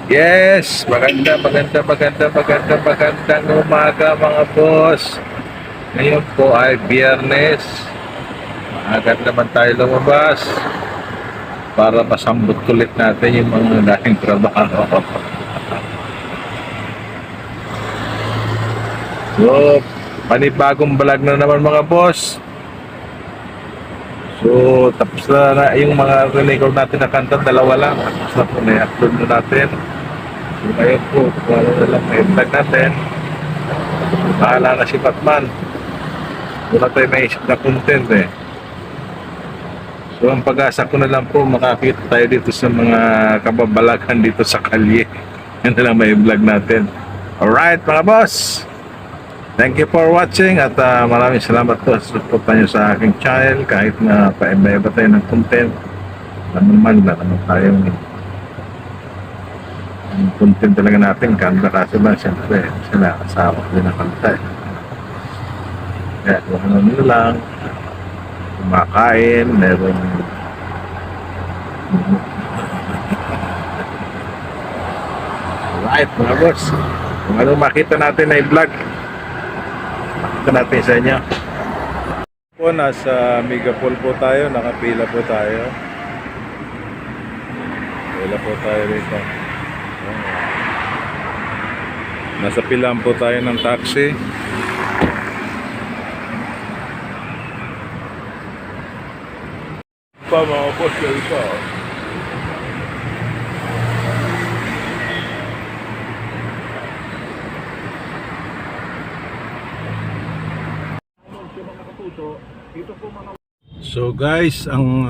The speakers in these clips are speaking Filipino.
Yes, magandang umaga mga boss. Ngayon po ay Biyernes. Agad naman tayo lumabas para masambot ulit natin yung mga dating trabaho. So, panibagong vlog na naman mga boss. So, tapos na yung mga record natin na kanta, dalawa lang. Tapos na po, na-upload na natin. So, ngayon po, kung ano na lang may vlog natin. Bahala na si Batman. Wala tayo maisip na content eh. So ang pag-asa ko na lang po makakita tayo dito sa mga kababalagan dito sa kalye. Yan na lang may vlog natin. Alright mga boss, thank you for watching at maraming salamat po sa suporta nyo sa aking channel. Kahit na pa-iba-iba tayo ng content, naman tayong ang content talaga natin. Kanda kaso lang siyempre sila kasama ko din ang kanta eh. Kaya kung ano nila lang kumakain, meron alright mga boss, kung ano makita natin na i-vlog makita natin sa inyo po. Nasa Megapol po tayo, nakapila po tayo, pila po tayo rito. Nasa pilaan po tayo ng taxi. Pa mga boss, yun pa. So guys, ang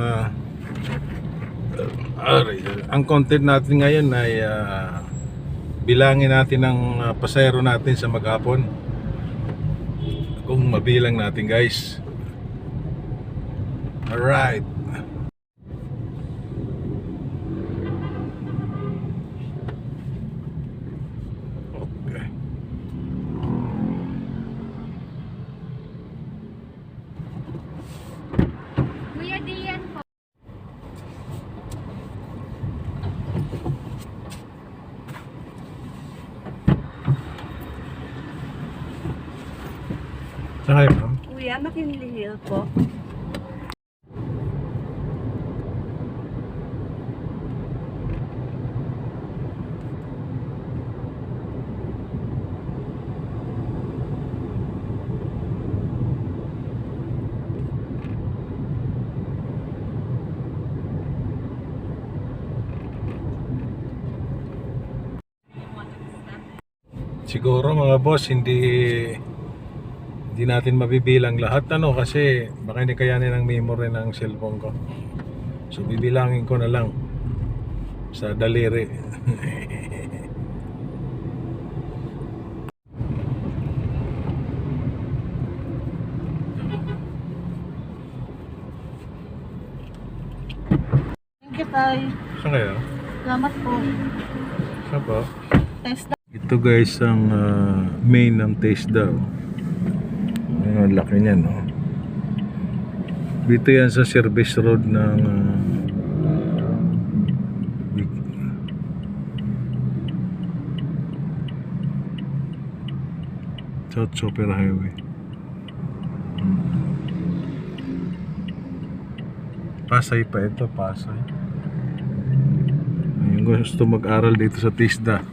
content natin ngayon ay bilangin natin ang pasahero natin sa maghapon. Kung mabilang natin guys. Alright. Okay. Kuya Dian po. Sakay ma'am. Kuya, McKinley Hill po. Siguro mga boss, hindi natin mabibilang lahat kasi baka hindi kayanin ang memory ng cellphone ko. So bibilangin ko na lang sa daliri. Thank you, Tay. Saan kayo? Salamat po. Saan po? Test Ito guys ang main ng taste daw. Ang laki niyan, no? Dito yan sa service road ng South Super Highway. Pasay pa ito, Pasay. Yung gusto mag-aral dito sa TISDA.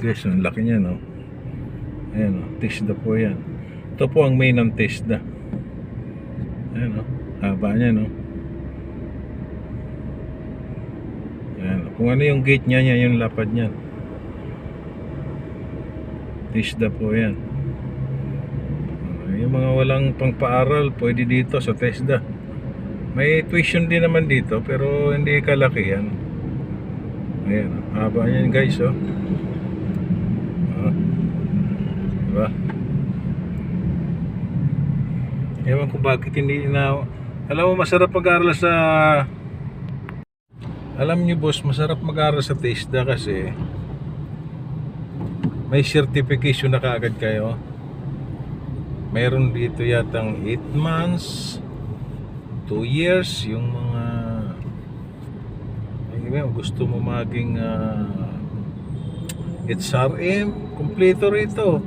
Guys, ang laki niya, no? Ayan, no? TISDA po yan. Ito po ang main ng TISDA. Ayan, no? Haba niya, no? Ayan, kung ano yung gate niya, yung lapad niya. TISDA po yan. Yung mga walang pangpaaral, pwede dito sa TISDA. May tuition din naman dito, pero hindi kalaki yan. Ayan, haba niyan guys, oh. Diba? Ewan ko bakit hindi na. Alam mo, masarap mag-aral sa, alam niyo boss, masarap mag-aral sa TISDA kasi may certification na kaagad kayo. Meron dito yatang 8 months, 2 years, yung mga gusto mo maging HRM, kumpleto rito.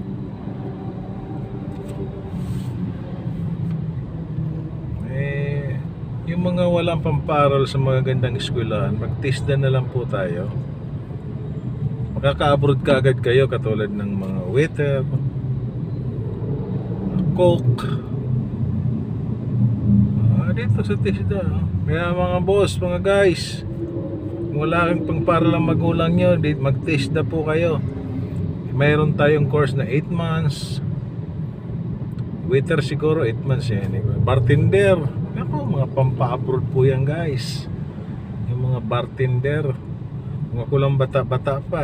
Yung mga walang pamparal sa mga gandang eskwelahan, mag-TISDA na lang po tayo. Makaka-abroad ka agad kayo katulad ng mga waiter, cook. Dito sa TISDA. Kaya mga boss, mga guys, kung wala kang pangparal ang magulang nyo, mag-TISDA po kayo. Mayroon tayong course na 8 months. Waiter siguro 8 months yan. Bartender, ako, mga pampa-abroad po yan guys. Yung mga bartender, kung ako lang bata-bata pa,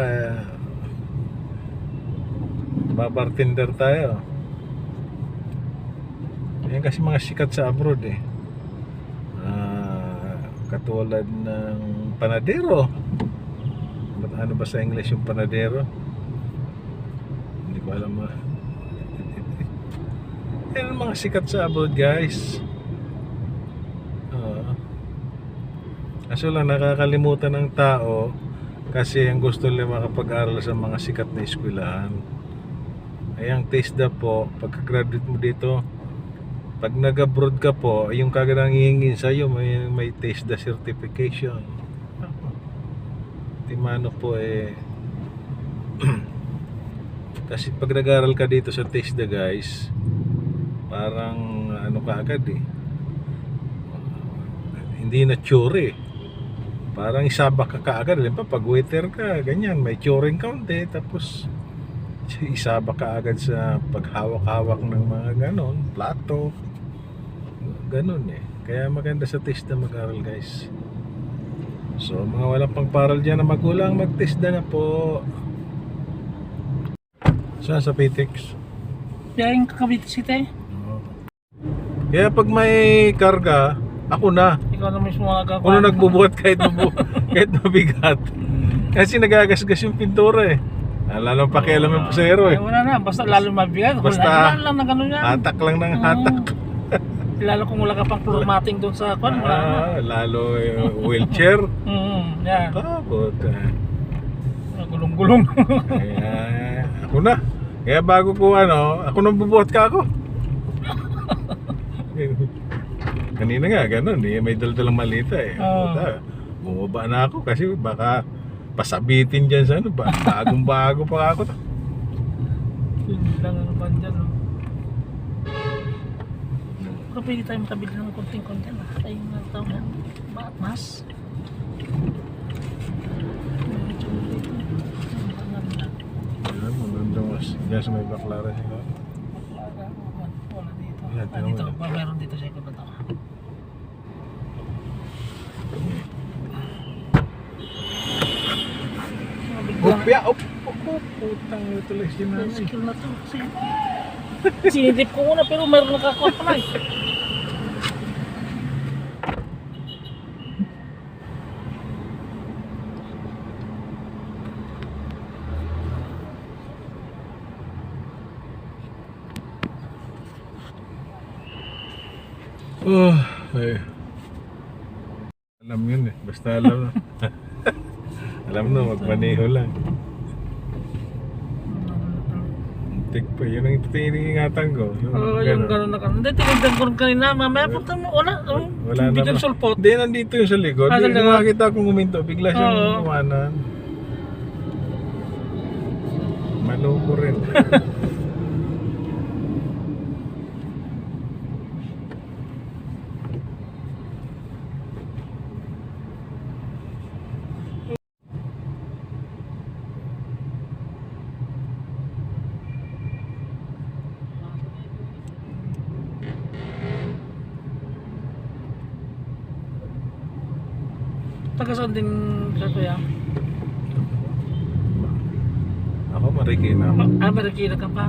babartender tayo. Yan kasi mga sikat sa abroad eh. Katulad ng panadero. Ano ba sa English yung panadero? Hindi ko alam. Yan ang mga sikat sa abroad guys. Kaso lang nakakalimutan ng tao kasi ang gusto nila makapag-aral sa mga sikat na eskwelahan. Ay ang TISDA po, pagka-graduate mo dito, pag nag-abroad ka po, yung kagad ang hihingin sa'yo, may TISDA certification. Timano po eh. Kasi pag nag-aral ka dito sa TISDA guys, parang ano ka agad eh. Hindi na theory. Parang isabak ka kaagad. Pag waiter ka, ganyan, may turing count eh. Tapos isabak ka agad sa paghawak-hawak ng mga ganon, plato. Ganon eh. Kaya maganda sa TISDA mag-aral guys. So mga walang pangparal dyan na magulang, mag-TISDA na po. Saan sa PTEX? Yang Cavite City. Kaya pag may karga, ako na. Ikaw na mismo nagagawa. Ako na nagbubuhat kahit mabigat. Kasi nagagasgas yung pintura eh. Lalo pakialam yung pasero eh. Wala na, basta lalo mabigat. Basta wala lang na gano'n yan. hatak lang ng hatak. Lalo kung wala ka pang formatting doon sa kwan, wala na. Lalo wheelchair. Yan. Kapot. Gulong-gulong. Kaya ako na. Kaya bago ko ako nang bubuhat ka ako. Kanina nga ganun eh, may daldalang malita eh. Bumaba na ako kasi baka pasabitin dyan sa bagong-bago pa ako. Hindi lang ano ba dyan, no? Pero pwede tayo matabili ng konting-konti na. Tayo nga tao na. Bakit mas? Ayan, maganda mas. Diyan sa may baklaran siya. Wala dito. Yan, Dito, tingnan mo. meron dito sa ikot na tao. Upya! Putang ito lang si nanay. Skill na to. Sinidip ko muna pero meron nakakuha pa lang. Ay. Alam yun eh. Basta alam na. Alam na, magmaneho lang. Tik pa, yun ang iniingatan ko. Yung gano'n na gano'n. Hindi, tinigdan ko rin kanina. Mamaya punta mo. Wala. Wala Hindi naman. kang sulpot. Hindi, nandito yung sa likod. Talaga? Yung makakita akong guminto, bigla siyang kumanan. Maloko rin. Taga saan din ka kuya? Ako Marikina. Marikina ka pa?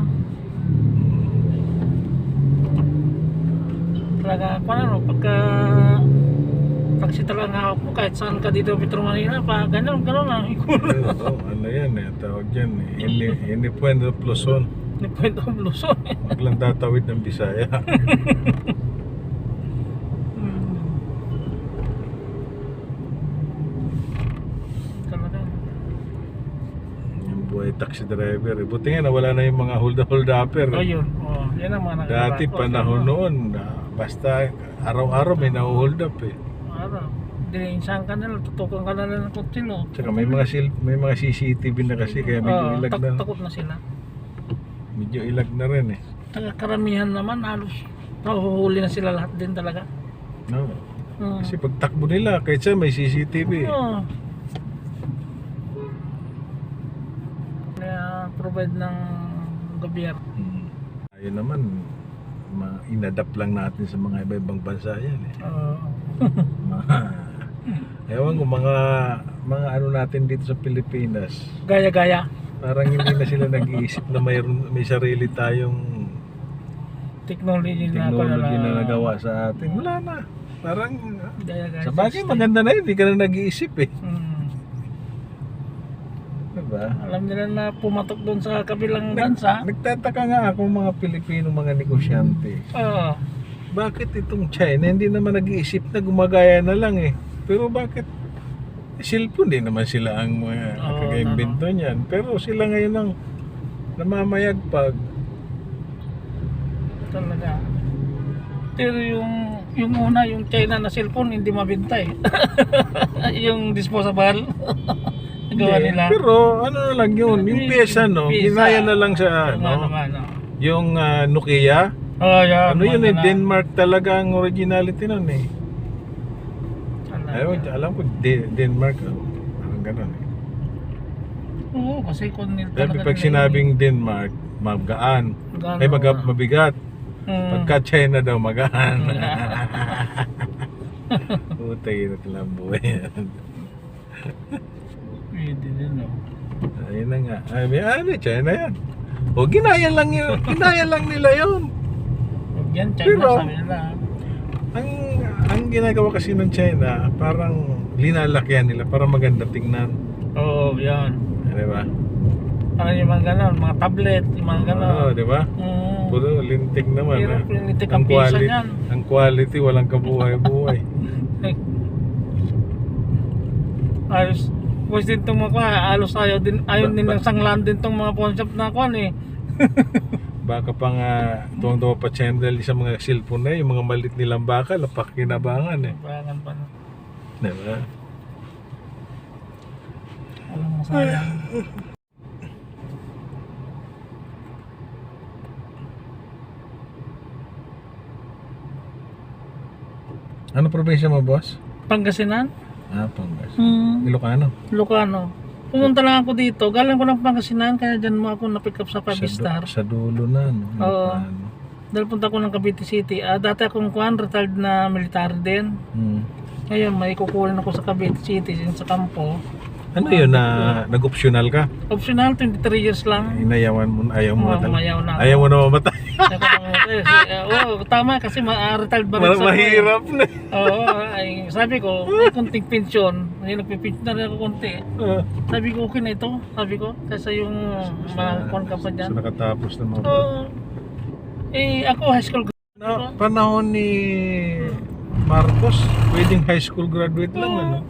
Talaga, paano, pag si talagang hawak mo kahit saan ka dito Metro Manila, pa gano'n lang. Ano yan eh, tawag dyan eh. Ini Puente Luzon. Ni Point of Luzon. Wag lang tatawid ng Bisaya. Talaga. Yung buhay taxi driver. Buti nga nawala na yung mga hold-upper. Oh, yun. Oh, yan ang mga Dati nakatakot. panahon noon, basta araw-araw may na-hold up eh. Araw. Diniinsahan ka nila, tutukan ka nila ng kutsilo. Tsaka may mga CCTV na kasi kaya medyo ilag na. Takot na sila. Medyo ilag na rin eh. Taga karamihan naman, halos nahuhuli na sila lahat din talaga. No. Hmm. Kasi pag takbo nila, kahit saan may CCTV. Oo. Kaya provide ng gobyerno. Ayun naman, inadapt lang natin sa mga iba-ibang bansa yan eh. Oo. Ewan ko, mga ano natin dito sa Pilipinas, Gaya-gaya. parang hindi na sila nag-iisip na may sarili tayong Technology technology na nagawa sa atin. Wala na. Parang, Gaya-gaya. sa bagay maganda na yun, hindi ka na nag-iisip eh. Diba? Alam nila na pumatok doon sa kabilang bansa. Nagtataka nga ako mga Pilipino, mga negosyante. Oo. Bakit itong China hindi naman nag-iisip na gumagaya na lang eh? Pero bakit cellphone din naman sila ang mga kaka-invento niyan. Pero sila ngayon ang namamayagpag. Talaga. Pero yung una, yung China na cellphone, hindi mabenta eh. Yung disposable. Gawa Hindi, nila. pero ano na lang yun, yung pyesa no, ginaya na lang sa ano, yung Nokia. Oh, yeah, Ano yun eh, Denmark talaga ang originality nun eh. Talaga. Alam ko, Denmark, parang ganun eh. Oo, kasi kung Sabi pag sinabing Denmark, magaan. Ay mabigat. Pagka China daw, magaan. Putay na talang buhay yan. Pwede din, no? Ayun na nga. Ay, may ano, China yan. O, ginaya lang nila yun. Yan, China, Pero, sabi nila. ang ginagawa kasi ng China, parang linalakihan nila para maganda tingnan. Oo, yan. Di ba? Parang yung mga ganon, mga tablet, yung mga ganon. Oo, di ba? Puro lintik naman. Pero Ha? lintik ang pisa niyan. Ang quality, walang kabuhay-buhay. Ayos. Pwes din itong mga alos ayaw din ng sanglan din itong mga concept na kuhan eh. Baka pa nga tuwang-tuwa pa channel sa mga cellphone na yung mga malit nilang baka, napakinabangan eh. Bagan pa na. Di ba? Alam mo sayang. Ano probinsya mo, boss? Pangasinan? Pangas. Hmm. Ilocano? Ilocano. Pumunta lang ako dito. Galing ko ng Pangasinan kaya dyan mo ako na-pick up sa 5 star. Sa dulo na, no? Oo. Ilocano. Dahil punta ko ng Cavite City. Dati akong retired na military din. Ngayon may kukunin ako sa Cavite City sa kampo. Ano yun na nag-optional ka? Optional, 23 years lang. Inayawan mo, ayaw mo Ayaw na ako. Ayaw mo na mamatay. Oo, tama kasi retired ba rin sa Mahirap na. Oo, ay, sabi ko, may kunting pensyon. Ngayon nagpipensyon na rin ako kunti. Sabi ko, okay na ito. Sabi ko, kaysa yung mga ka pa dyan. So nakatapos na mga. Ako high school No, panahon ni Marcos, pwedeng high school graduate lang ano.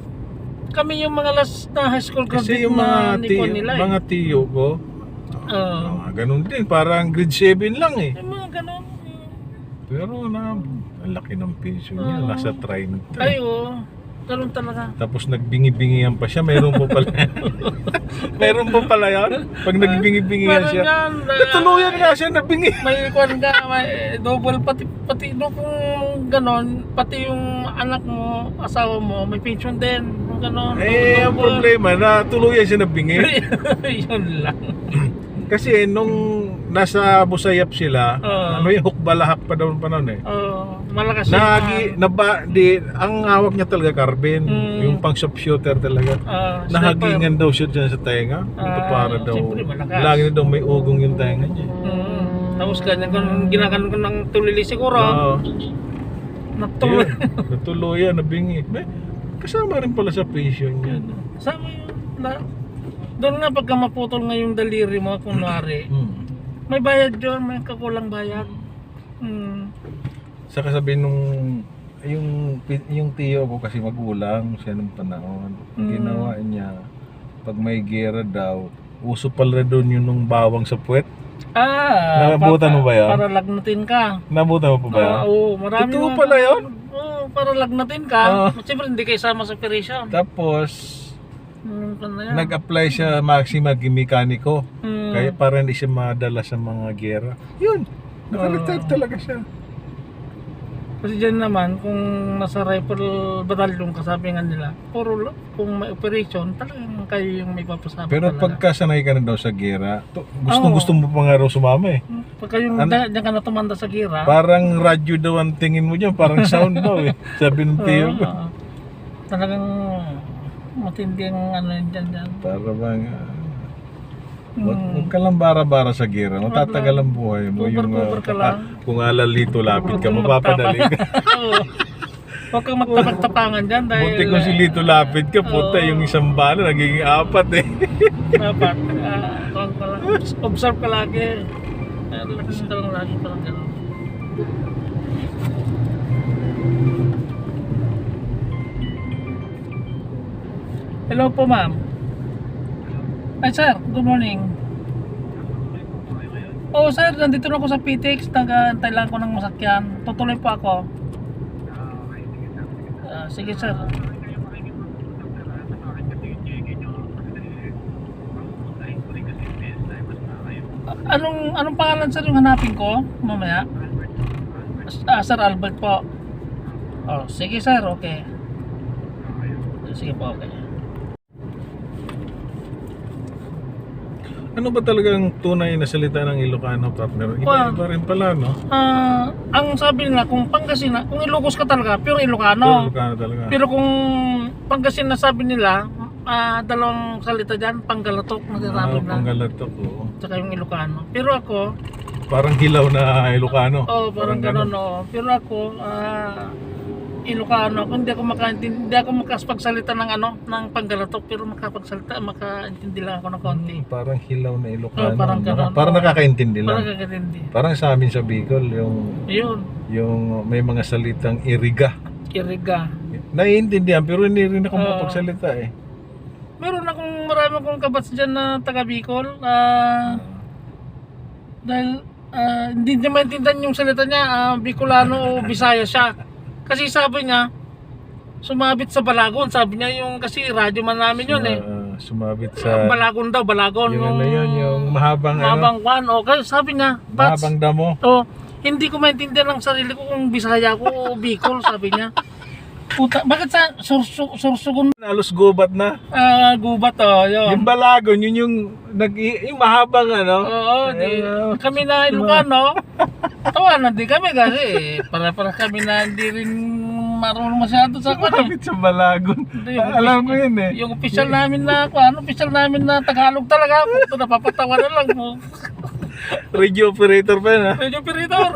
Kami yung mga last na high school graduate Kasi yung na nikon nila mga tiyo ko, ganun din, parang grade 7 lang eh. Yung mga ganun. Pero ang laki ng pension niya, nasa try na. Ay, oo. Ganun talaga. Tapos nagbingi-bingihan pa siya, mayroon pa pala. Mayroon pa pala yan. Pag nagbingi-bingihan siya. Natuluyan nga siya nabingi. May kwan ka, may double pati kung ganon, pati yung anak mo, asawa mo, may pension din. Ganon. Ang problema, natuluyan siya nabingi. Yun lang. Kasi nung nasa Busayap sila, ano yung hukbalahak pa daw pa noon eh. Malakas ang hawak niya talaga carbine, yung pang shooter talaga. Nahagingan daw siya dyan sa tenga. Ito para daw, lagi na daw may ugong yung tenga niya. Tapos ganyan, ginaganon ko ng tulili siguro. Natuluyan, nabingi. Kasama rin pala sa pension niya. Kasama yun. Doon nga pagka maputol nga yung daliri mo, kunwari, May bayad yun, may kakulang bayad. Sa kasabihin nung yung tiyo ko kasi magulang siya nung panahon. Ang ginawa niya, pag may gera daw, uso pala doon yun nung bawang sa puwet. Nabutan mo ba yan? Para lagnatin ka. Nabutan mo pa ba yan? Oo, marami. Totoo pala yun? Oo, para lagnatin ka. Siyempre hindi kayo sama sa operation. Tapos, Ano yan? nag-apply siya Maxima mekaniko. Mm. Kaya para hindi siya madala sa mga gera. Yun, naka-retire talaga siya. Kasi dyan naman, kung nasa rifle battalion kasabi nga nila, puro kung may operation, talagang kayo yung may papasama Pero talaga. pagka sanay ka na daw sa gera, gusto mo pa nga raw sumama eh. Pagka yung dyan ka na tumanda sa gira, Parang radyo daw ang tingin mo dyan, parang sound daw eh. Sabi ng tiyo ko. talagang matindi ang ano yun dyan. Para bang, huwag ka lang bara-bara sa gera, matatagal ang buhay mo. Cover ka lang. Kung alalito lapit ka, mapapadali ka. Oo. Huwag kang magtapag-tapangan dyan dahil Buti kung si Lito lapit ka, puta, yung isang bala nagiging 4 eh. dapat observe ka lagi. Relax ka lang lagi, parang gano'n. Hello po ma'am. Ay sir, good morning. Oh sir, nandito na ako sa PTX, nag-antay lang ko ng masakyan. Tutuloy po ako. Sige sir. Anong pangalan sir yung hanapin ko mamaya? Sir Albert po. Oh, sige sir, okay. Sige po, okay. Ano ba talagang tunay na salita ng Ilocano, partner? Iba rin pala, no? Ang sabi nila, kung Pangasinan, kung Ilocos ka talaga, pure Ilocano. Ilocano talaga. Pero kung Pangasinan sabi nila, dalawang salita dyan, Panggalatok na sinasabi na. Panggalatok, oo. Tsaka yung Ilocano. Pero ako, Parang hilaw na Ilocano. parang gano'n, oo. Pero ako, Ilocano, kung hindi ako makapagsalita ng ng Panggalatok, pero makaintindi lang ako ng konti. Parang hilaw na Ilocano. Parang ganun, Parang nakakaintindi lang. Parang kakatindi. Parang sa amin sa Bicol, yung may mga salitang iriga. Iriga. Naiintindihan pero hindi rin ako makapagsalita eh. Meron marami akong kabats dyan na taga Bicol. Dahil hindi niya maintindihan yung salita niya, Bicolano o Bisaya siya. Kasi sabi niya, sumabit sa Balagon. Sabi niya kasi radyo man namin yun eh. Sumabit sa Balagon daw, Balagon. yung mahabang kwan. O, kasi sabi niya, Bats, mahabang damo. hindi ko maintindihan ang sarili ko kung Bisaya ko o Bicol, sabi niya. Puta, bakit sa Sursugun? Halos gubat na. Gubat yun. Yung Balagon, yun yung mahabang Oo, kami na Ilocano, tawanan din kami kasi para kami na hindi rin marunong masyado sa Sumabit sa Balagon. Alam ko yun eh. Yung official namin na Tagalog talaga, puto napapatawa na lang po. Radio operator pa yun ha. Radio operator.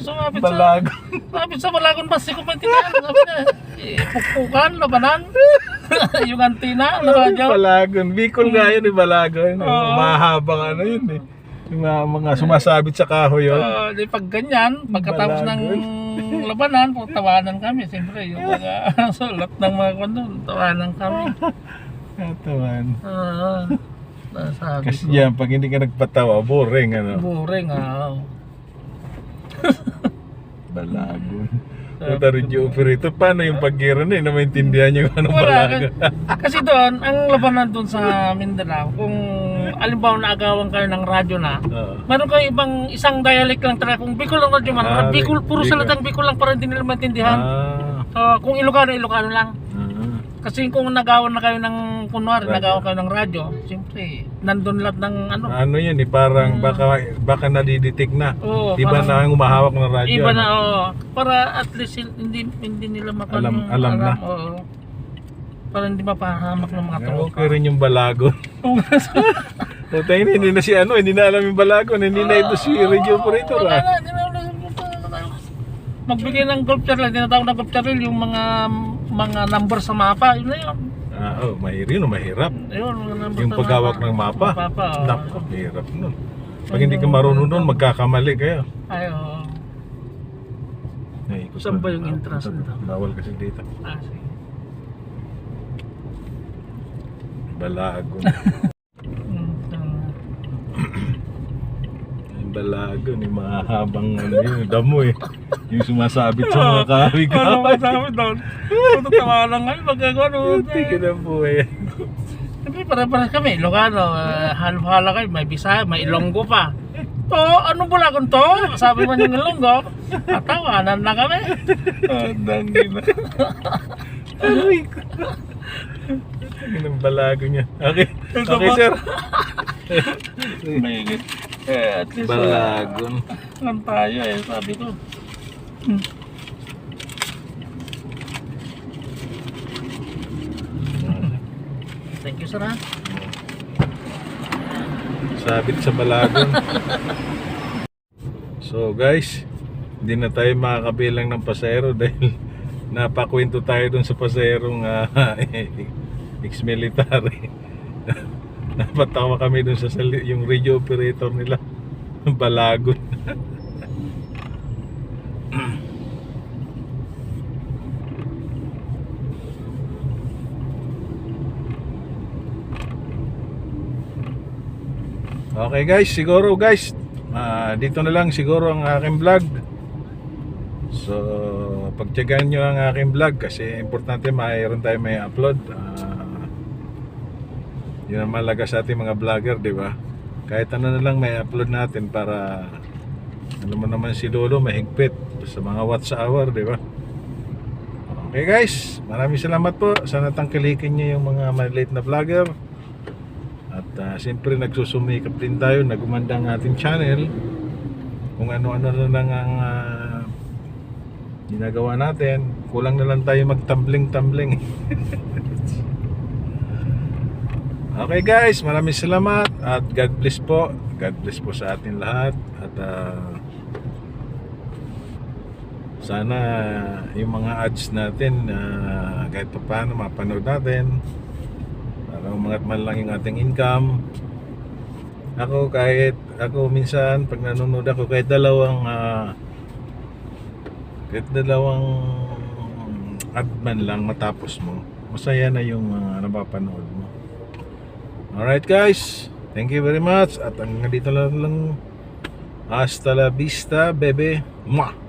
Sumabit Balagon. sa Balagon bus, ko maintindihan. Sabi niya, pukpukan, labanan. Yung antina, radyo. Balagon. Bicol nga yun eh, Balagon. Mahabang yun eh. Yung mga sumasabit sa kahoy yun. Di pag ganyan, pagkatapos ng labanan, tawanan kami. Siyempre, yung mga sulat ng mga kondon, tawanan kami. Katawan. Sabi Kasi ko, yan, pag hindi ka nagpatawa, boring boring Balagon. Puta radio operator, paano yung paggira na na maintindihan niyo kung anong Wala, Balagon? kasi doon, ang labanan doon sa Mindanao, kung alimbawa naagawan kayo ng radyo na, meron kayo isang dialect lang talaga. Kung Bicol ang radyo man, Bicol, puro Bicol. salitang Bicol lang para hindi nila maintindihan. Kung Ilocano, Ilocano lang. Kasi kung nagawan na kayo ng, kunwari, nagawan kayo ng radyo, siyempre, nandun lahat ng Ano yan eh, parang baka nadidetect na. Iba parang- na ang umahawak ng radyo. Iba na, para at least hindi nila Alam na. Para hindi mapahamak ng mga tropa. Okay rin yung Balagon. Puta, hindi na hindi na alam yung Balagon, hindi na ito si radio operator Wala na, magbigay ng golf channel, tinatawag na golf channel, yung mga number sa mapa, yun na yun. Mahirap. Yun, mga number Yung sa paghawak mapa. ng mapa. Mapa, Nako, hirap nun. Pag hindi ka marunong doon, magkakamali kayo. Ay, oo. Ay, ikot Saan ba na. yung entrance nito? Bawal kasi dito. Sige. Balagon. Ito. Yung balagon, yung mahabang ano yun, damo eh. Yung sumasabit sa mga kahoy. Ano ba sabi doon? Tatawa lang ngayon, magkagano. Tingin na po eh. Siyempre, pare-pares kami. Ilocano, halo-halo kayo. May Bisaya, may Ilonggo pa. To, anong bulagon to? Sabi man yung Ilonggo. Tatawanan na kami. Andang ina. Aray ko. Ang ang balago niya. Okay. Okay, sir. Mahigit. At least, Balagon. lang tayo sabi ko. Thank you, sir, ha? Sabit sa balagon. So guys, hindi na tayo makakabilang ng pasahero dahil napakwento tayo dun sa pasaherong ex-military. Napatawa kami dun sa yung radio operator nila. Balagon. Okay guys, siguro guys, dito na lang siguro ang aking vlog. So, pagtiyagaan nyo ang aking vlog kasi importante mayroon tayo may upload. Yun ang malaga sa ating mga vlogger, di ba? Kahit ano na lang may upload natin para alam mo naman si Lolo mahigpit sa mga watts hour, di ba? Okay guys, maraming salamat po. Sana tangkilikin nyo yung mga maliit na vlogger. At siyempre nagsusumikap din tayo na gumanda ang ating channel. Kung ano-ano na lang ang ginagawa natin. Kulang na lang tayo magtumbling-tumbling. Okay guys, maraming salamat. At God bless po. God bless po sa atin lahat. At sana yung mga ads natin kahit pa paano mapanood natin. Umangat man lang yung ating income. Ako minsan pag nanonood ako kahit dalawang ad man lang matapos mo, masaya na yung napapanood mo. Alright guys, thank you very much. At hanggang dito lang, hasta la vista bebe. Mwah!